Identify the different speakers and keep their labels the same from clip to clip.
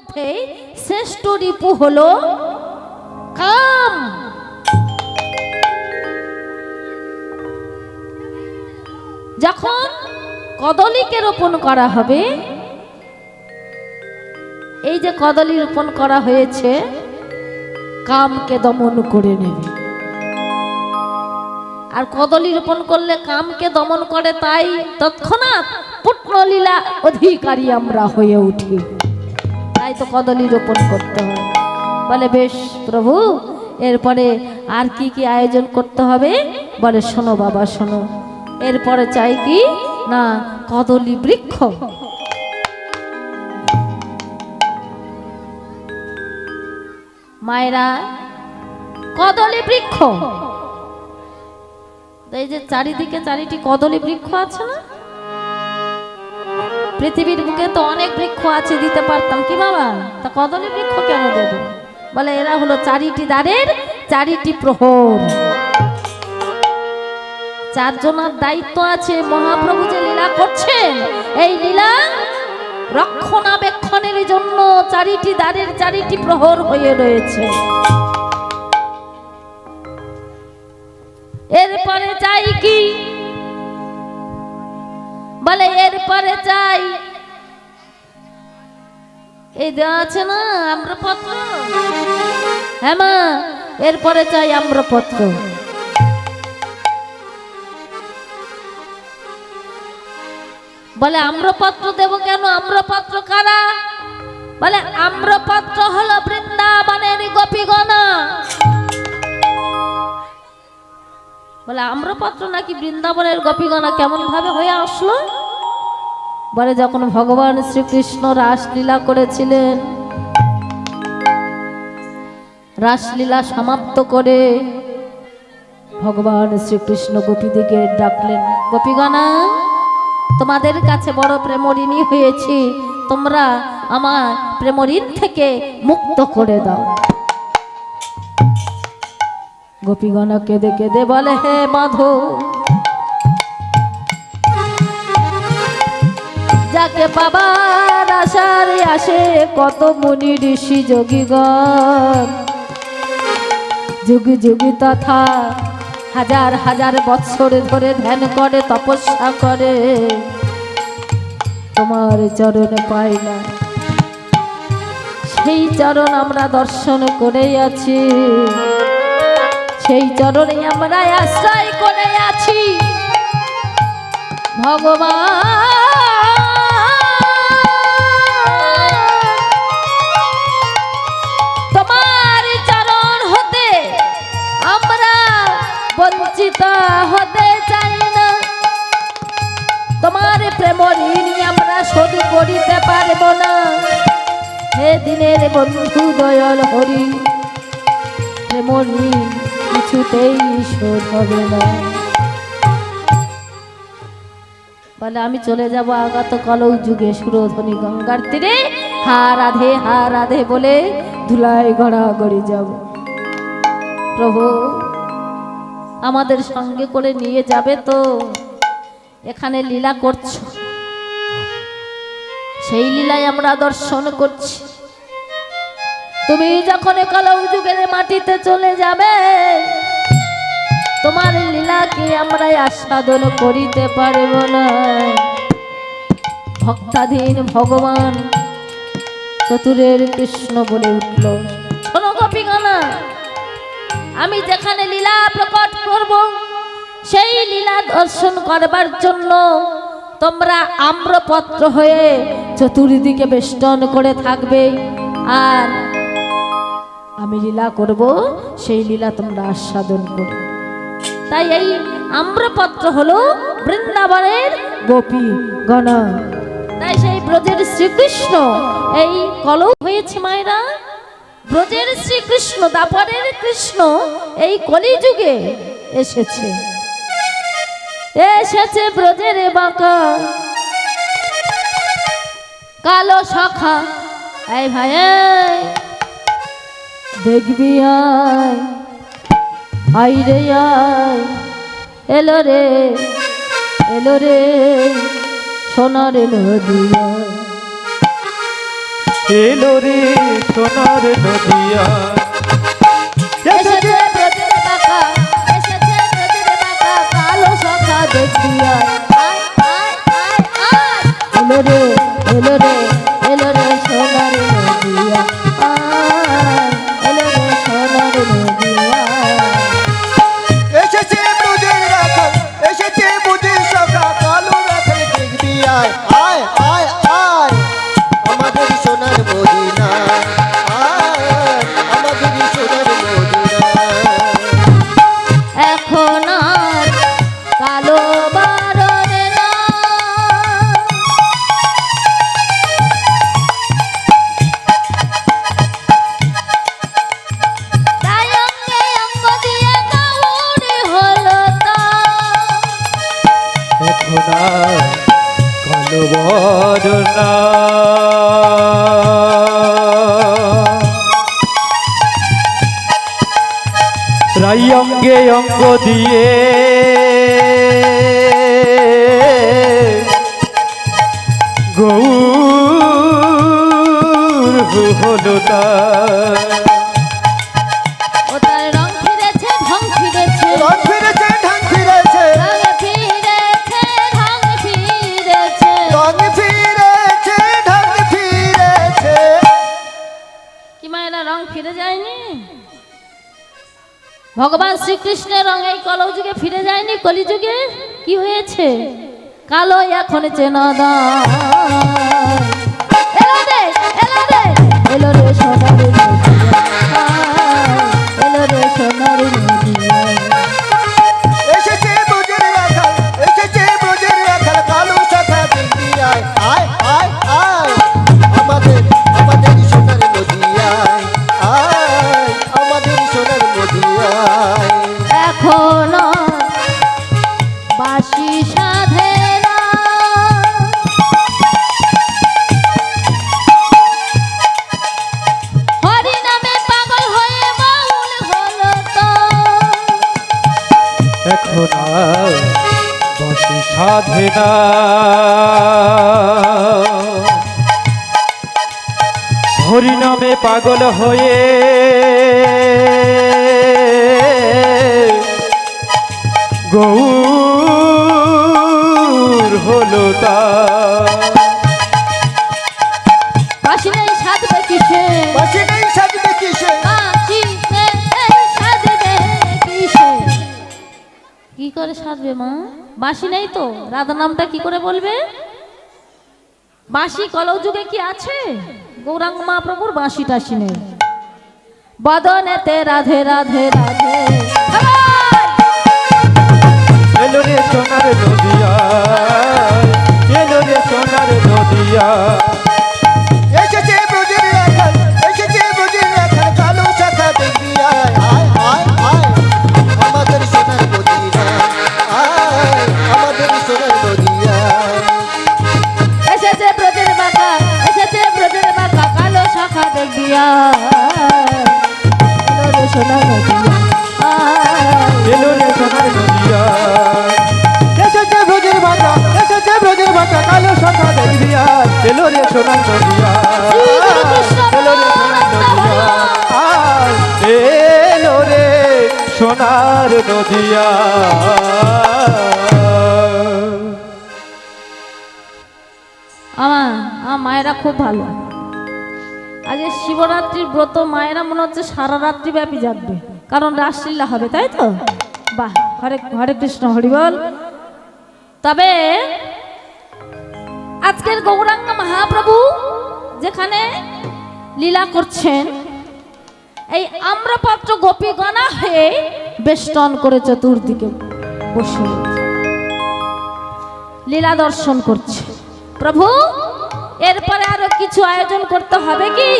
Speaker 1: মধ্যে শ্রেষ্ঠ রিপু হলো কাম। যখন কদলীকে রোপণ করা হবে, এই যে কদলী রোপণ করা হয়েছে, কামকে দমন করে নেবে। আর কদলী রোপণ করলে কামকে দমন করে, তাই তৎক্ষণাৎ পুণ্যলীলা অধিকারী আমরা হয়ে উঠি। তাই তো কদলী রোপণ করতে হয়। বলে বেশ প্রভু, এরপরে আর কি কি আয়োজন করতে হবে? বলে শোনো বাবা শোনো, এরপরে চাই কি না কদলী বৃক্ষ। মায়েরা, কদলী বৃক্ষ, এই যে চারিদিকে চারিটি কদলী বৃক্ষ আছে না, পৃথিবীর বুকে তো অনেক বৃক্ষ আছে, দিতে পারতাম কি বাবা, তা কদলী বৃক্ষ কেন দেব? বলে এরা হলো চারিটি দ্বারের চারিটি প্রহর। চারজনের দায়িত্ব আছে। মহাপ্রভু যে লীলা করছেন, এই লীলা রক্ষণাবেক্ষণের জন্য চারিটি দ্বারের চারিটি প্রহর হয়ে রয়েছে। এরপরে চাই কি? বলে এরপরে চাই এই দেওয়া আছে না আম্রপত্র। হ্যাঁ মা, এরপরে চাই আম্রপত্র। বলে আম্রপত্র দেব কেন? আম্রপত্র কারা? বলে আম্রপত্র হলো বৃন্দাবনের গোপীগণা। বলে আম্রপত্র নাকি বৃন্দাবনের গোপীগণা কেমন ভাবে হয়ে আসলো? বলে যখন ভগবান শ্রীকৃষ্ণ রাসলীলা করেছিলেন, রাসলীলা সমাপ্ত করে ভগবান শ্রীকৃষ্ণ গোপীদিকে ডাকলেন, গোপীগণা তোমাদের কাছে বড় প্রেমঋণী হয়েছি, তোমরা আমার প্রেমঋণ থেকে মুক্ত করে দাও। গোপীগণা কেঁদে কেঁদে বলে, হে মাধব, যাকে পাবার আশারে আসে কত মুনি ঋষি যোগীগণ, যুগে যুগে তথা হাজার হাজার বৎসর ধরে ধ্যান করে তপস্যা করে, তোমার চরণ পাই না। সেই চরণ আমরা দর্শন করে আছি, সেই চরণে আমরা আশ্রয় করে আছি। ভগবান তোমার চরণ হতে আমরা বঞ্চিত হতে চাই না, তোমার প্রেম ঋণ আমরা শোধ করিতে পারব না। হে দিনের বন্ধু দয়াল হরি, প্রেম ঋণ কিছুতেই শোধ হবে না। বলে আমি চলে যাব আগত কলৌ যুগে সুরধ্বনি গঙ্গার তীরে, হা রাধে বলে ধুলায় গড়াগড়ি যাব। প্রভু আমাদের সঙ্গে করে নিয়ে যাবে তো? এখানে লীলা করছ, সেই লীলায় আমরা দর্শন করছি। তুমি যখন কলৌ যুগের মাটিতে চলে যাবে, তোমার লীলাকে আমরা আস্বাদন করিতে পারব না। ভক্তাধীন ভগবান চতুরের কৃষ্ণ বলে উঠল, শোনো গোপীগণা, আমি যেখানে লীলা প্রকট করব, সেই লীলা দর্শন করবার জন্য তোমরা আম্রপত্র হয়ে চতুর্দিকে বেষ্টন করে থাকবে, আর আমি লীলা করব, সেই লীলা তোমরা আস্বাদন করবে। তাই এই আম্রপত্র হলো বৃন্দাবনের গোপী গণা। তাই সেই ব্রজের শ্রীকৃষ্ণ এই কলৌ হয়েছে মায়েরা। ব্রজের শ্রীকৃষ্ণ, দাপরের কৃষ্ণ এই কলিযুগে এসেছে, এসেছে ব্রজের বাঁকা কালো শাখা। এই ভাই দেখবি আয়, আই রে আয়, এলো রে সোনার নদিয়া,
Speaker 2: এলো রে সোনার নদিয়া
Speaker 1: এসেছে ব্রজের বাঁকা, এসেছে ব্রজের বাঁকা, কালো সখা দেখবি আয়, আয়, আয়, আয়, আয়। এলো রে, এলো রে, এলো রে সোনার নদিয়া, আয়, এলো রে সোনার নদিয়া।
Speaker 3: এসেছে ব্রজের রাখাল, এসেছে ব্রজের সখা, কালো রাখাল দেখবি আয়, আয়, আয়, আয়। আমাদের সোনার মদিনা, আয়, আমাদের সোনার মদিনা।
Speaker 1: এখন আর কালো বারণে না, তাই অঙ্গে অঙ্গ দিয়ে কাউরি হলো তা।
Speaker 2: এখন আর কালো বদনা রাই অঙ্গে অঙ্গ দিয়ে গৌর হলো তার
Speaker 1: ও তার রং ফিরেছে, ঢং ফিরেছে,
Speaker 3: রং ফিরেছে, ঢং ফিরেছে,
Speaker 1: রং ফিরেছে, ঢং ফিরেছে।
Speaker 3: রং ফিরেছে, ঢং ফিরেছে।
Speaker 1: কি মায়েরা রং ফিরে যায়নি? ভগবান শ্রীকৃষ্ণের রং এই কলযুগে ফিরে যায়নি? কলিযুগে কি হয়েছে? কালো এখন চেনা দায়। এলো রে, এলো রে, এলো রে সোনার নদিয়া, এলো রে সোনার নদিয়া।
Speaker 3: এসেছে ব্রজের রাখাল, এসেছে ব্রজের রাখাল, কালো সখা দেখবি আয়, আয়, আয়, আয়। আমাদের আমাদের সোনার নদিয়ায়, আয়, আমাদের সোনার নদিয়ায়।
Speaker 1: এখন বাসি সাধে না, হরি নামে পাগল হয়ে বাউল হলো তো।
Speaker 2: এখন আর বসে সাধে না হরি নামে পাগল হয়ে গৌর হলো তার
Speaker 1: বাসি নেই সাধবে কিসে,
Speaker 3: বাসি নেই সাজবে কিসে,
Speaker 1: বাসি নেই সাধবে কিসে। কি করে সাধবে মা? বাসি নেই তো, রাধা নামটা কি করে বলবে? বাঁশি কলযুগে কি আছে? গৌরাঙ্গ মহাপ্রভুর বাঁশি টাসি নেই। বদনেতে রাধে রাধে রাধে,
Speaker 2: এলো রে সোনার নদিয়া এলো রে সোনার নদিয়া
Speaker 3: এসেছে ব্রজের রাখাল, এসেছে ব্রজের রাখাল, কালো সখা দেখবি আয়, আয়, আয়, আয়। আমাদের সোনার মদিনা, আয়, আমাদের সোনার মদিনা।
Speaker 1: এসেছে ব্রজের বাঁকা, এসেছে ব্রজের বাঁকা, কালো শাখা দেখবিয়া, এলো রে সোনার নদিয়া,
Speaker 2: এলো রে সোনার নদিয়া
Speaker 3: এসেছে ব্রজের বাঁকা, এসেছে ব্রজের বাঁকা, কালো সখা দেখবি আয়।
Speaker 2: এলো রে সোনার নদিয়া
Speaker 1: এলো রে
Speaker 2: এলো রে সোনার নদিয়া
Speaker 1: আমার মায়েরা খুব ভালো। আজকে শিবরাত্রির ব্রত মায়েরা মনে হচ্ছে সারা রাত্রি ব্যাপী জাগবে, কারণ রাসলীলা হবে, তাই তো? বাহ, হরে হরে কৃষ্ণ, হরি বল। তবে আজকের গৌরাঙ্গ মহাপ্রভু যেখানে লীলা করছেন, এই আম্রপত্র গোপীগণা হয়ে বেষ্টন করে চতুর্দিকে বসে লীলা দর্শন করছে। প্রভু, এরপরে আরো কিছু আয়োজন করতে হবে কি?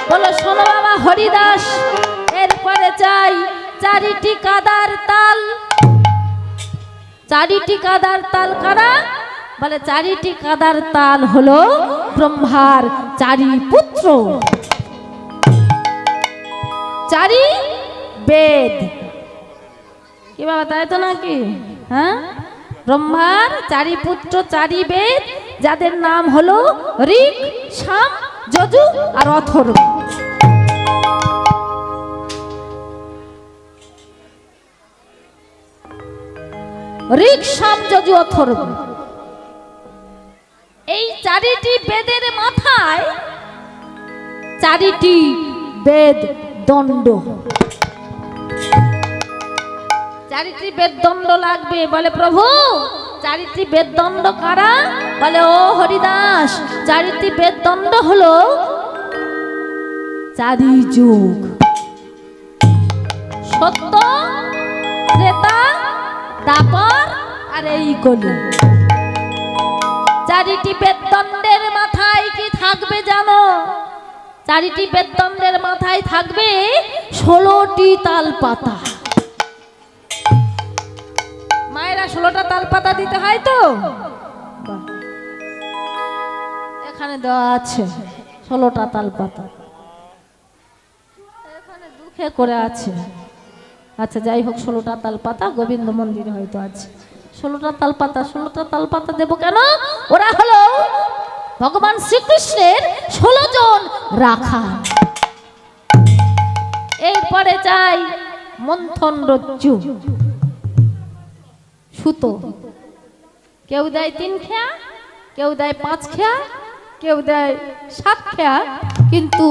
Speaker 1: বলো, শোনো বাবা হরিদাস, এরপরে চাই চারিটি কাদার তাল। চারিটি কাদার তাল কারা? বলে চারিটি কাদার তাল হলো ব্রহ্মার চারি পুত্র, চারি বেদ। কি বাবা, তাই তো নাকি? হ্যাঁ, ব্রহ্মার চারি পুত্র, চারি বেদ, যাদের নাম হলো ঋক, সাম, যজু আর অথর্ব। ঋক, সাম, যজু, অথর্ব, এই চারিটি বেদের মাথায় চারিটি বেদ দণ্ড। চারিটি বেদ দণ্ড লাগবে। বলে প্রভু চারিটি বেদ দণ্ড কারা? বলে ও হরিদাস, চারিটি বেদ দণ্ড হলো চারি যুগ, সত্য, ত্রেতা, দ্বাপর আর এই কলি। চারিটি বেদদণ্ডের মাথায় কি থাকবে জানো? চারিটি বেদদণ্ডের মাথায় থাকবে 16টি তালপাতা। মায়েরা 16টা তালপাতা দিতে হয় তো, এখানে দেওয়া আছে 16টা তালপাতা, এখানে দুঃখে করে আছে। আচ্ছা যাই হোক, 16টা তালপাতা গোবিন্দ মন্দিরে হয়তো আছে। 16টা তালপাতা, 16টা তালপাতা দেবো কেন? ওরা হলো ভগবান শ্রীকৃষ্ণের 16 জন রাখা। এরপরে চাই মন্থন রজ্জু, সুতো। কেউ দেয় 3 খেয়া, কেউ দেয় 5 খেয়া, কেউ দেয় 7 খেয়া, কিন্তু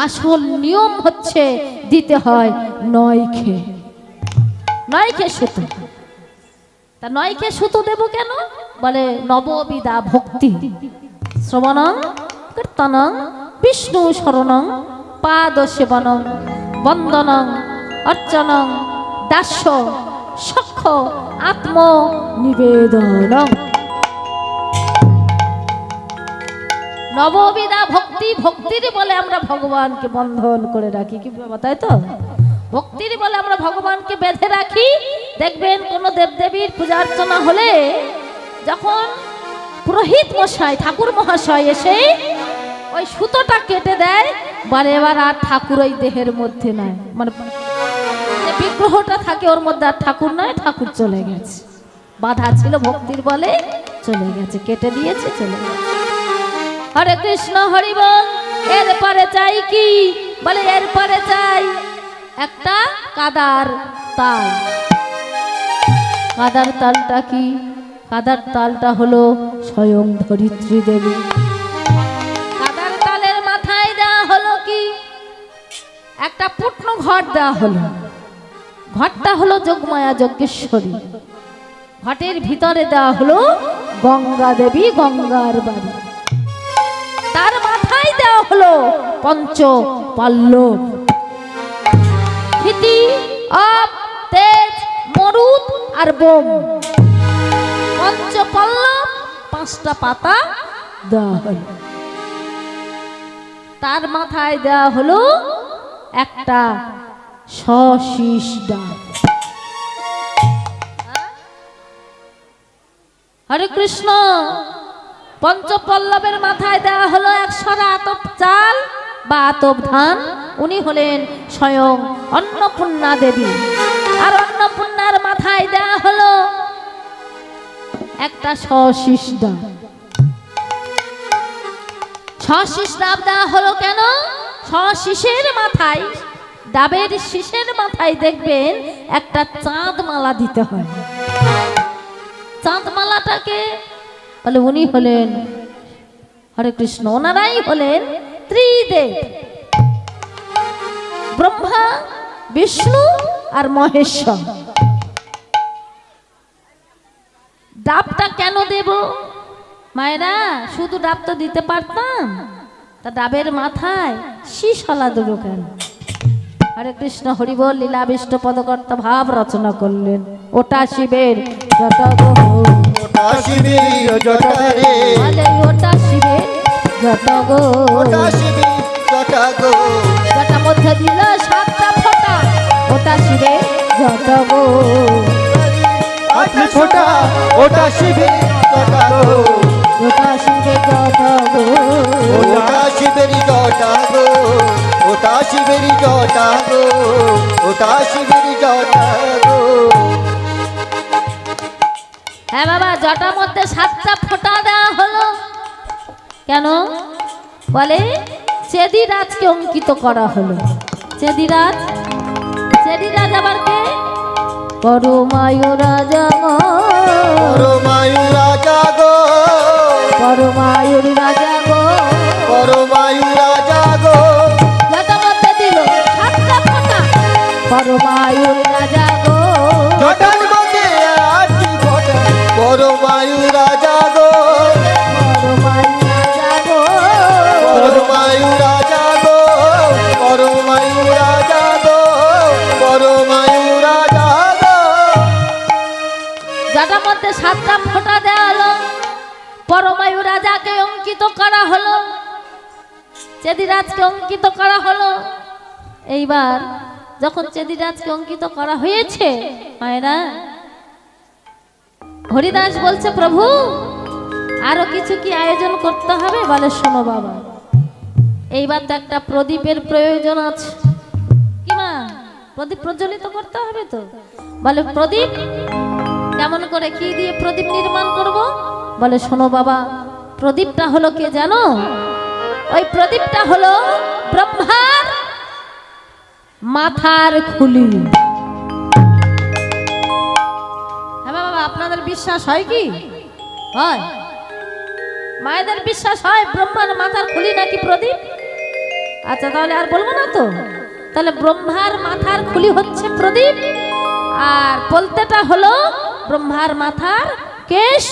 Speaker 1: আসল নিয়ম হচ্ছে দিতে হয় 9 খেয়ে। 9 খেয়ে সুতো। তা 9 খেয়ে সুতো দেবো কেন? বলে নববিধা ভক্তি, শ্রবণং কীর্তনং বিষ্ণু শরণং পাদ সেবনং বন্দনং অর্চনং দাস্য সখ্য আত্ম নিবেদনং। নববিধা ভক্তি, ভক্তির বলে আমরা ভগবানকে বন্ধন করে রাখি। কি বাবা, তাই তো? ভক্তির বলে আমরা ভগবানকে বেঁধে রাখি। দেখবেন কোন দেবদেবীর পূজা অর্চনা হলে যখন পুরোহিত মশাই, ঠাকুর মহাশয় এসে ওই সুতোটা কেটে দেয়, বলে এবার আর ঠাকুর ওই দেহের মধ্যে নাই, মানে যে বিগ্রহটা থাকে ওর মধ্যে আর ঠাকুর নয়, ঠাকুর চলে গেছে। বাধা ছিল ভক্তির বলে চলে গেছে, কেটে দিয়েছে, চলে গেছে। হরে কৃষ্ণ হরি বল। এরপরে চাই কি? বলে এরপরে চাই একটা কাদার তাল। কাদার তালটা কি? কাদার তালটা হলো স্বয়ং ধরিত্রী দেবী। কাদার তালের মাথায় দেওয়া হলো কি? একটা পুটনো ঘট দেওয়া হলো। ঘটটা হলো যোগমায়া যজ্ঞেশ্বরী। ঘটের ভিতরে দেওয়া হলো গঙ্গা দেবী, গঙ্গার বাড়ি। তার মাথায় দেওয়া হলো পঞ্চ পল্লব, ক্ষিতি, অপ, তেজ, মরুদ আর বোম। পঞ্চ পল্লব 5টা পাতা দেওয়া হলো। তার মাথায় দেওয়া হলো একটা শশীষ ডাল। হরে কৃষ্ণ। পঞ্চপল্লবের মাথায় দেওয়া হলো 100 আতপ চাল বা আতপ ধান। উনি হলেন স্বয়ং অন্নপূর্ণা দেবী। আর অন্নপূর্ণার মাথায় দেওয়া হলো একটা শশীষ ডাব। শশীষ ডাব দেওয়া হলো কেন? শশীষের মাথায়, ডাবের শীষের মাথায় দেখবেন একটা চাঁদ মালা দিতে হয়। চাঁদ মালাটাকে বলে উনি হলেন, হরে কৃষ্ণ, ওনারাই হলেন ত্রিদেব, ব্রহ্মা, বিষ্ণু আর মহেশ্বর। ডাবটা কেন দেব মায়েরা? শুধু ডাব তো দিতে পারতাম, তা ডাবের মাথায় শীষলা দেবো কেন? হরে কৃষ্ণ হরি বল। লীলাবিষ্ট পদকর্তা ভাব রচনা করলেন। ওটা শিবের জটা গো,
Speaker 3: ওটা শিবের জটা রে,
Speaker 1: ওটা শিবের জটা গো,
Speaker 3: ওটা শিবের জটা গো,
Speaker 1: জটার মধ্যে দিল 7টা ফোঁটা। ওটা শিবের জটা গো,
Speaker 3: আপনি ছোটা, ওটা শিবের জটা গো,
Speaker 1: ওটা শিবের জটা গো,
Speaker 3: ওটা শিবের জটা গো, ওটা শিবের জটা গো, ওটা শিবের জটা গো।
Speaker 1: হ্যাঁ বাবা, জটার মধ্যে 7টা ফোঁটা দেওয়া হলো কেন? বলে চেদিরাজকে অঙ্কিত করা হলো। চেদিরাজ, চেদিরাজ আবার কে? পরমায়ু রাজা গো,
Speaker 3: পরমায়ু রাজা গো,
Speaker 1: পরমায়ুর রাজা গো,
Speaker 3: পরমায়ু রাজা গো,
Speaker 1: যাটা মধ্যে দিল সাতটা ফোঁটা। পরমায়ুর রাজা গো,
Speaker 3: জটার মধ্যে আটটি ফোঁটা। পরমায়ু রাজা গো,
Speaker 1: পরমায়ু রাজা গো,
Speaker 3: পরমায়ু রাজা গো, পরমায়ু রাজা গো, পরমায়ু রাজা গো।
Speaker 1: যাটার মধ্যে সাতটা ফোঁটা দেওয়া হলো, পরমায়ু রাজাকে অঙ্কিত করা হলো, চেদিরাজকে অঙ্কিত করা হলো। এইবার যখন চেদিরাজকে অঙ্কিত করা হয়েছে, মায়েরা হরিদাস বলছে, প্রভু আরো কিছু কি আয়োজন করতে হবে? বলে শোনো বাবা, এইবার তো একটা প্রদীপের প্রয়োজন আছে। কি মা, প্রদীপ প্রজ্বলিত করতে হবে তো। বলে প্রদীপ কেমন করে, কি দিয়ে প্রদীপ নির্মাণ করব? বলে শোনো বাবা, প্রদীপটা হলো কে জানো? ওই প্রদীপটা হলো ব্রহ্মার মাথার খুলি। হ্যাঁ বাবা, আপনাদের বিশ্বাস হয় কি? হয়? মায়েদের বিশ্বাস হয় ব্রহ্মার মাথার খুলি নাকি প্রদীপ? আচ্ছা তাহলে আর বলবো না তো। তাহলে ব্রহ্মার মাথার খুলি হচ্ছে প্রদীপ, আর বলতেটা হলো ব্রহ্মার মাথার কেশ,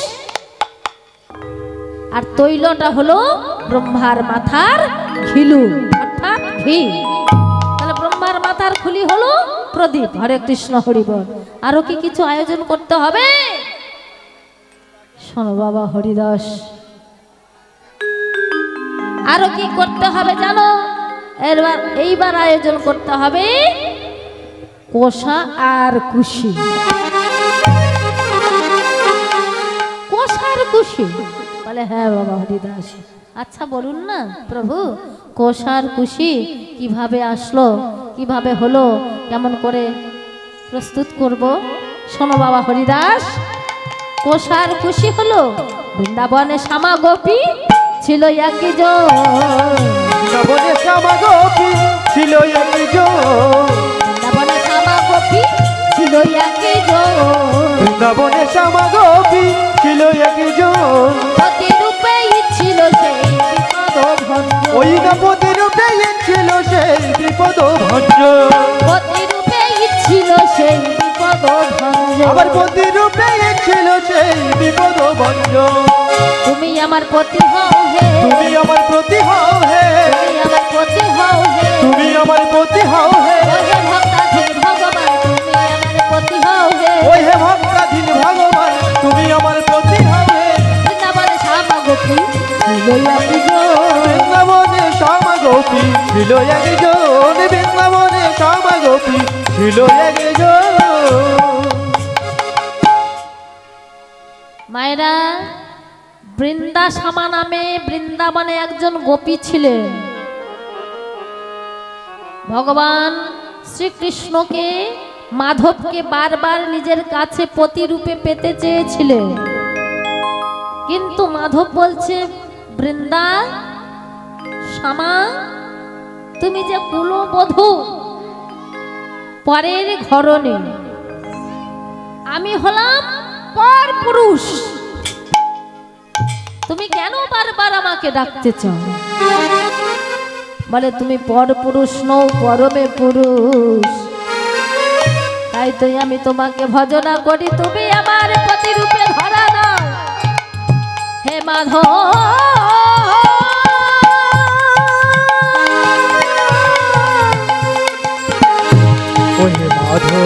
Speaker 1: আর তৈলটা হলো ব্রহ্মার মাথার ঘিলু অর্থাৎ ঘি। তাহলে ব্রহ্মার মাথার খুলি হলো প্রদীপ। হরে কৃষ্ণ হরি বল। আরো কি কিছু আয়োজন করতে হবে? শোনো বাবা হরিদাস, আরো কি করতে হবে জানো? এইবার আয়োজন করতে হবে কোষা আর কুশি। কোষার কুশি? বলে হ্যাঁ বাবা হরিদাস। আচ্ছা বলুন না প্রভু, কোষার কুশি কিভাবে আসলো, কিভাবে হলো, কেমন করে প্রস্তুত করব? শোনো বাবা হরিদাস, কোষার কুশি হলো বৃন্দাবনে শ্যামা গোপী ছিল একজন।
Speaker 2: বৃন্দাবনে শ্যামা গোপী ছিল একজন,
Speaker 1: বৃন্দাবনে শ্যামা গোপী ছিল একজন,
Speaker 2: বৃন্দাবনে শ্যামা গোপী ছিল একজন।
Speaker 1: প্রতিরূপে ছিল সেই বিপদ ভঞ্জন,
Speaker 2: ওই না প্রতিরূপে ছিল সেই বিপদ ভঞ্জন,
Speaker 1: প্রতিরূপে ছিল সেই বিপদ ভঞ্জন।
Speaker 2: আবার প্রতিরূপে ছিল সেই বিপদ ভঞ্জন।
Speaker 1: তুমি আমার পতি হও হে,
Speaker 2: তুমি আমার প্রতি হও হে,
Speaker 1: তুমি আমার পতি হও হে,
Speaker 2: তুমি আমার প্রতি হও হে,
Speaker 1: ওহে ভক্তাধীন ভগবান তুমি আমার পতি হও হে।
Speaker 2: ওই হে ভক্তাধীন ভগবান তুমি আমার প্রতি হও হে।
Speaker 1: বৃন্দাবনে শ্যামা গোপী ছিল একজন,
Speaker 2: বৃন্দাবনে শ্যামা গোপী ছিল একজন, বৃন্দাবনে শ্যামা গোপী ছিল একজন।
Speaker 1: মায়েরা, বৃন্দা শ্যামা নামে বৃন্দাবনে একজন গোপী ছিলেন। ভগবান শ্রীকৃষ্ণকে, মাধবকে বারবার নিজের কাছে প্রতিরূপে পেতে চেয়েছিলেন, কিন্তু মাধব বলছে বৃন্দা শ্যামা তুমি যে কুলবধূ, পরের ঘরণে, আমি হলাম পর পুরুষ, তুমি কেন বারবার আমাকে ডাকতে চাও? বলে তুমি পর পুরুষ নও, পরমে পুরুষ, তাই তো আমি তোমাকে ভজনা করি, তুমি আমার প্রতিরূপে ধরা দাও হে মাধব।
Speaker 2: ওই হে মাধব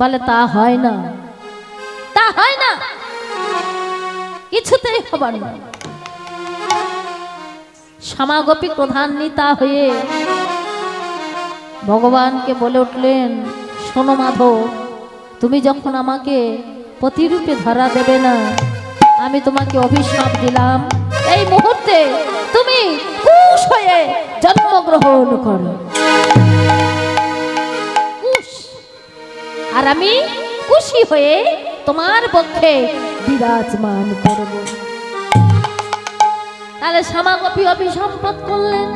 Speaker 1: বলে তা হয় না, তা হয় না, কিছুতেই হবার না। শ্যামা গোপী ক্রোধান্বিতা হয়ে ভগবানকে বলে উঠলেন, শোনো মাধব, তুমি যখন আমাকে প্রতিরূপে ধরা দেবে না, আমি তোমাকে অভিশাপ দিলাম, এই মুহূর্তে তুমি কুশ হয়ে জন্মগ্রহণ করো। কুশ, আর আমি খুশি হয়ে তোমার পক্ষে বিরাজমান করব। তাহলে শ্যামাগোপী অভিসম্পদ করলেন।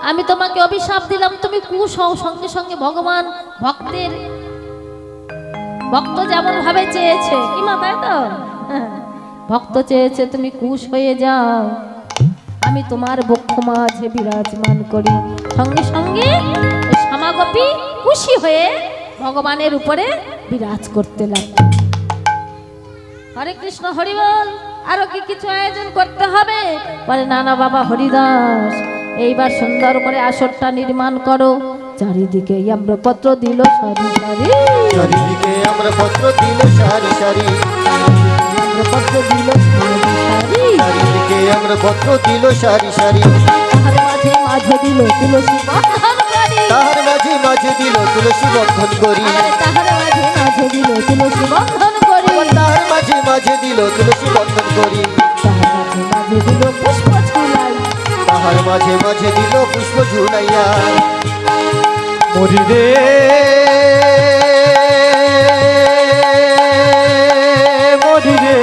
Speaker 1: আমি তোমাকে অভিশাপ দিলাম, তুমি কুশ হও। সঙ্গে সঙ্গে ভগবান ভক্ত যেমন ভাবে চেয়েছে, কি মা, তাই তো? ভক্ত চেয়েছে তুমি কুশ হয়ে যাও, আমি তোমার বক্ষ মাঝে বিরাজমান করি। সঙ্গে সঙ্গে শ্যামাগোপী খুশি হয়ে ভগবানের উপরে বিরাজ করতে লাগলো। হরে কৃষ্ণ, হরি বল। আরো কি কিছু আয়োজন করতে হবে? বলে না না বাবা হরিদাস, এইবার সুন্দর করে আসরটা নির্মাণ করো। চারিদিকে আম্রপত্র দিল সারি সারি,
Speaker 3: চারিদিকে আম্রপত্র দিল সারি সারি,
Speaker 1: আম্রপত্র দিল সারি সারি,
Speaker 3: চারিদিকে আম্রপত্র দিল সারি সারি।
Speaker 1: তাহার মাঝে মাঝে দিল তুলসী বন্ধন করি,
Speaker 3: তাহার মাঝে মাঝে দিল তুলসী বন্ধন করি,
Speaker 1: তাহার মাঝে মাঝে দিল তুলসী বন্ধন করি,
Speaker 3: তাহার মাঝে মাঝে দিল তুলসী বন্ধন করি,
Speaker 1: তাহার মাঝে মাঝে দিল পুষ্প ঝুলাই,
Speaker 3: তাহার মাঝে মাঝে দিল পুষ্প ঝুলাইয়া।
Speaker 2: মরি রে মরি রে,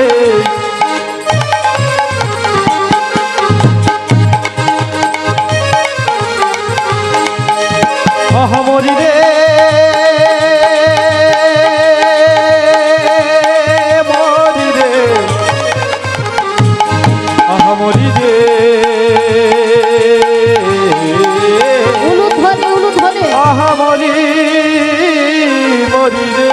Speaker 2: আহা মরি রে মরি রে, আহা মরি রে।
Speaker 1: উলুধ্বনি উলুধ্বনি,
Speaker 2: আহা মরি মরি রে,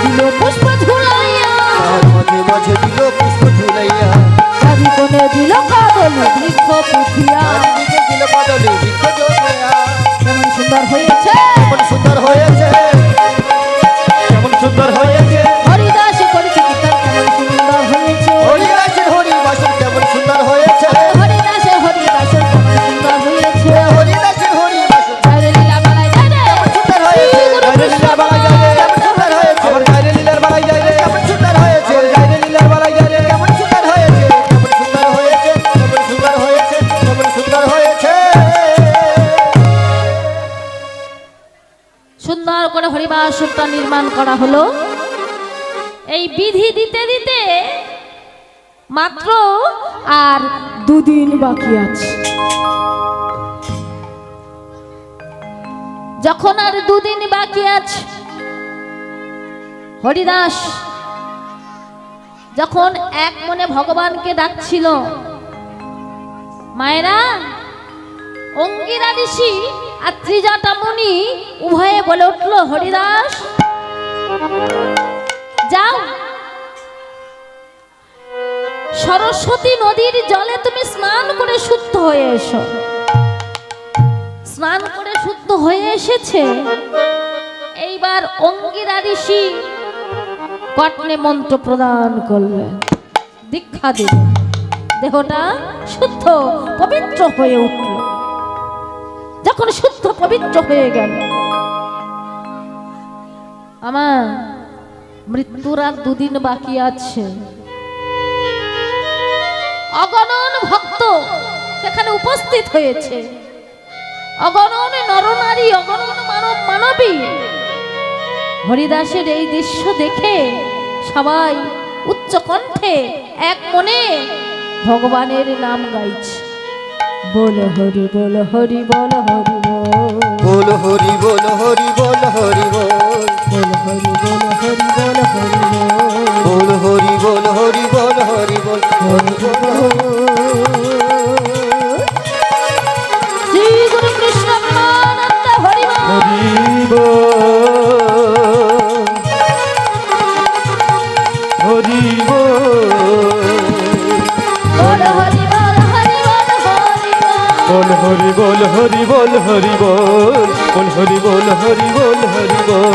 Speaker 1: দিল পুষ্প ঝুলাইয়া,
Speaker 3: তাহার মাঝে মাঝে দিল পুষ্প ঝুলাইয়া,
Speaker 1: চারি কোণে দিল কদলি বৃক্ষ পুঁথিয়া।
Speaker 3: চারিদিকে দিল কদলি বৃক্ষ ঝুলাইয়া।
Speaker 1: কেমন সুন্দর হয়েছে,
Speaker 3: কেমন সুন্দর হয়েছে,
Speaker 2: কেমন সুন্দর হয়েছে,
Speaker 1: হরিদাস করেছে কীর্তন, কেমন সুন্দর হয়েছে,
Speaker 3: হরিদাসের হরিবাসন কেমন সুন্দর হয়েছে,
Speaker 1: হরিদাসের হরিদাসের কেমন সুন্দর হয়েছে।
Speaker 3: হরিদাসের হরিবাসন
Speaker 1: জয় রে লীলা বালাই জয় রে,
Speaker 3: সুন্দর হয়েছে,
Speaker 2: বাইরে লীলার বালাই যায় রে,
Speaker 3: কেমন সুন্দর হয়েছে,
Speaker 2: আবার বাইরে লীলার বালাই যায় রে,
Speaker 3: কেমন সুন্দর হয়েছে,
Speaker 2: আবার বাইরে লীলার বালাই যায় রে,
Speaker 3: কেমন সুন্দর হয়েছে, কেমন সুন্দর হয়েছে, কেমন সুন্দর হয়েছে, কেমন সুন্দর হয়েছে।
Speaker 1: সুন্দর করে হরিবাসরটা নির্মাণ করা হলো। এই বিধি দিতে দিতে মাত্র আর দুদিন বাকি আছে। যখন আর দুদিন বাকি আছে, হরিদাস যখন এক মনে ভগবানকে ডাকছিল, মায়েরা অঙ্গিরা ঋষি আর ত্রিজটা মুনি উভয়ে বলে উঠল, হরিদাস যাও, সরস্বতী নদীর জলে তুমি স্নান করে শুদ্ধ হয়ে এসো। স্নান করে শুদ্ধ হয়ে এসেছে, এইবার অঙ্গিরা ঋষি কর্ণে মন্ত্র প্রদান করলেন, দীক্ষা দিলেন, দেহটা শুদ্ধ পবিত্র হয়ে উঠল। যখন শুদ্ধ পবিত্র হয়ে গেল, আমার মৃত্যুর আর দুদিন বাকি আছে। অগণন ভক্ত সেখানে উপস্থিত হয়েছে, অগণন নরনারী, অগণন মানব মানবী। হরিদাসের এই দৃশ্য দেখে সবাই উচ্চ কণ্ঠে এক মনে ভগবানের নাম গাইছে, বল হরি বল হরি বল হরি বল,
Speaker 3: বল হরি বল হরি বল হরি বল,
Speaker 1: বল হরি বল হরি বল হরি
Speaker 3: বল হরি বল হরি বল হরি বল, হরি বল।
Speaker 1: শ্রী গুরু কৃষ্ণ প্রেমানন্দ হরি বল,
Speaker 2: হরি বল হরি
Speaker 1: বল হরি বল হরি বল হরি বল,
Speaker 2: বল হরি বল হরি বল হরি বল, বল হরি বল হরি বল হরি বল,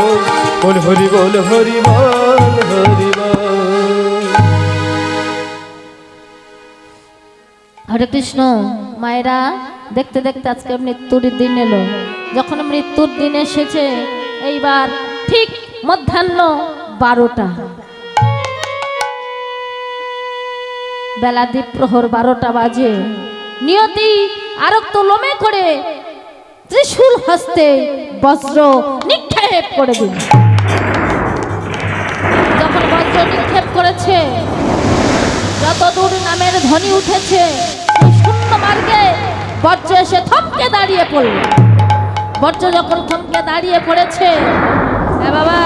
Speaker 2: বল হরি বল হরি বল হরি বল।
Speaker 1: হরে কৃষ্ণ। মায়েরা দেখতে দেখতে আজকে মৃত্যুর দিন এলো। যখন মৃত্যুর দিন এসেছে, এইবার ঠিক মধ্যাহ্ন 12টা, বেলা দ্বীপ প্রহর 12টা বাজে। নিয়তি আরক্ত লোমে করে ত্রিশূল হস্তে বজ্র নিক্ষেপ করে দিল। যখন বজ্র নিক্ষেপ করেছে, যতদূর নামের ধ্বনি উঠেছে, সেই শূন্য মার্গে বজ্র এসে থমকে দাঁড়িয়ে পড়ল। বজ্র যখন থমকে দাঁড়িয়ে পড়েছে, হ্যাঁ বাবা,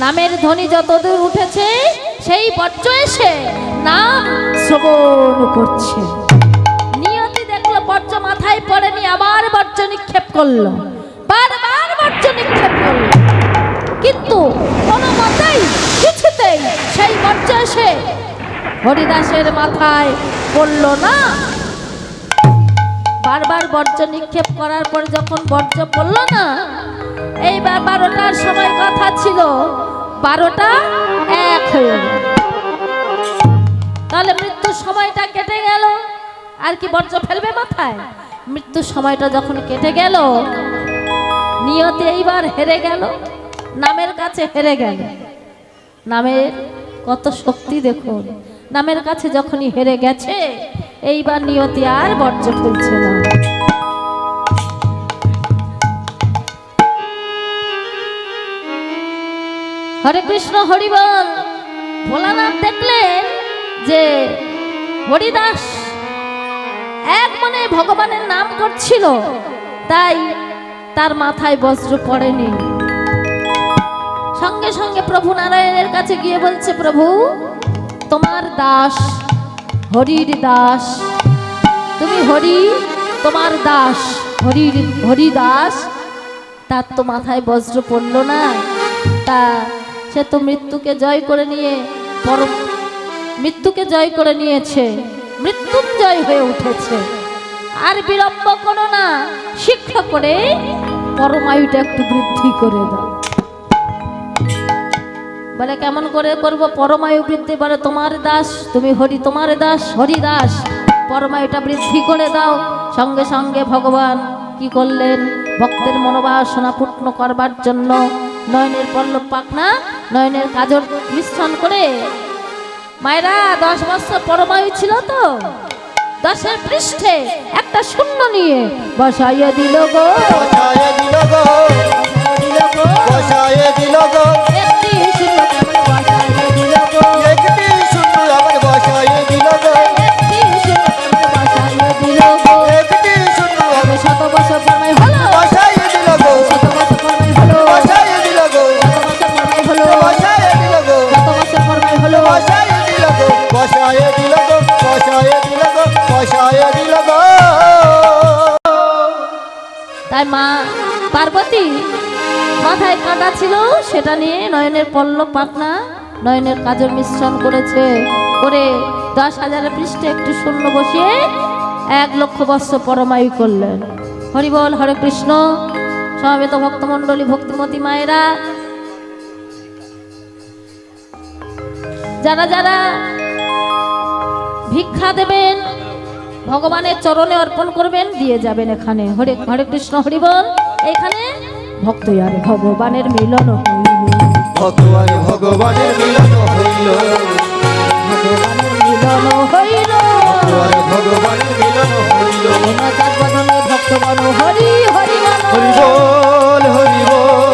Speaker 1: নামের ধ্বনি যতদূর উঠেছে সেই বজ্র এসে নাম শ্রবণ করছে। নিয়তি দেখলো বজ্র মাথায় পড়েনি, আবার বজ্র নিক্ষেপ করলো, বারবার বজ্র নিক্ষেপ করলো, কিন্তু কোনো মতেই কিছুতেই সেই বজ্র এসে হরিদাসের মাথায় পড়লো না। বারবার বজ্র নিক্ষেপ করার পর যখন বজ্র পড়লো না, এইবার 12টার সময় কথা ছিল, 12টা 1 হয়ে গেল। তাহলে মৃত্যুর সময়টা কেটে গেল, আর কি বজ্র ফেলবে মাথায়? মৃত্যুর সময়টা যখন কেটে গেল, নিয়তি এইবার হেরে গেল, নামের কাছে হেরে গেল। নামের কত শক্তি দেখুন, নামের কাছে যখনই হেরে গেছে, এইবার নিয়তি আর বজ্র ফেলছে না। হরে কৃষ্ণ হরি বল। ভোলানাথ দেখলেন যে হরিদাস এক মনে ভগবানের নাম করছিল, তাই তার মাথায় বজ্র পড়েনি। সঙ্গে সঙ্গে প্রভু নারায়ণের কাছে গিয়ে বলছে, প্রভু তোমার দাস, হরির দাস, তুমি হরি, তোমার দাস হরিদাস, তার তো মাথায় বজ্র পড়ল না, তা সে তো মৃত্যুকে জয় করে নিয়ে মৃত্যুকে জয় করে নিয়েছে, মৃত্যুঞ্জয় হয়ে উঠেছে। আর বিলম্ব করো না, শীঘ্র করে পরমায়ুটা একটু বৃদ্ধি করে দাও। বলে কেমন করে করব পরমায়ু বৃদ্ধি? বলে তোমার দাস, তুমি হরি, তোমার দাস হরিদাস, পরমায়ুটা বৃদ্ধি করে দাও। সঙ্গে সঙ্গে ভগবান কি করলেন? ভক্তের মনোবাসনা পূর্ণ করবার জন্য নয়নের পল্লব পাখনা, নয়নের কাজল মিশ্রণ করে, মায়েরা 10 বছর পরমায়ু ছিল তো, 10-এর পৃষ্ঠে একটা শূন্য নিয়ে বসাইয়ে দিল গো,
Speaker 3: বসায়ে দিল গো, বসায়ে দিল গো,
Speaker 1: একটি শূন্য কেমন বসাইয়ে দিল গো,
Speaker 3: একটি শূন্য আবার বসায়ে দিল গো,
Speaker 1: একটি শূন্য কেমন বসাইয়ে দিল গো।
Speaker 3: একটি শূন্য আবার
Speaker 1: 100 বছর পরমায়ু হলো,
Speaker 3: বসায়ে দিল গো,
Speaker 1: 100 বছর পরমায়ু হলো,
Speaker 3: বসায়ে দিল গো,
Speaker 1: 100 বছর পরমায়ু হলো,
Speaker 3: বসায়ে দিল গো,
Speaker 1: 100 বছর পরমায়ু হলো।
Speaker 3: বসায়ে দিল গো, বসায়ে দিল গো, বসায়ে দিল গো, বসায়ে দিল গো।
Speaker 1: তাই মা পার্বতী মাথায় কাঁটা ছিল, সেটা নিয়ে নয়নের পল্লব পাখনা, নয়নের কাজল মিশ্রণ করেছে, করে 10,000 পৃষ্ঠে একটু শূন্য বসিয়ে 1,00,000 বৎসর পরমায়ু করলেন। হরি বল, হরে কৃষ্ণ। সমবেত ভক্তমণ্ডলী, ভক্তিমতী মায়েরা, যারা যারা ভিক্ষা দেবেন, ভগবানের চরণে অর্পণ করবেন, দিয়ে যাবেন এখানে। হরে হরে কৃষ্ণ হরি বল। এখানে ভক্ত আর ভগবানের মিলন হইল,
Speaker 3: ভগবান ভগবানের মিলন হইল,
Speaker 1: ভগবানের মিলন হইল,
Speaker 3: ভগবান ভগবানের মিলন হইল।
Speaker 1: বদনে ভক্তগণ হরি হরি বল।
Speaker 2: হরি বল হরি বল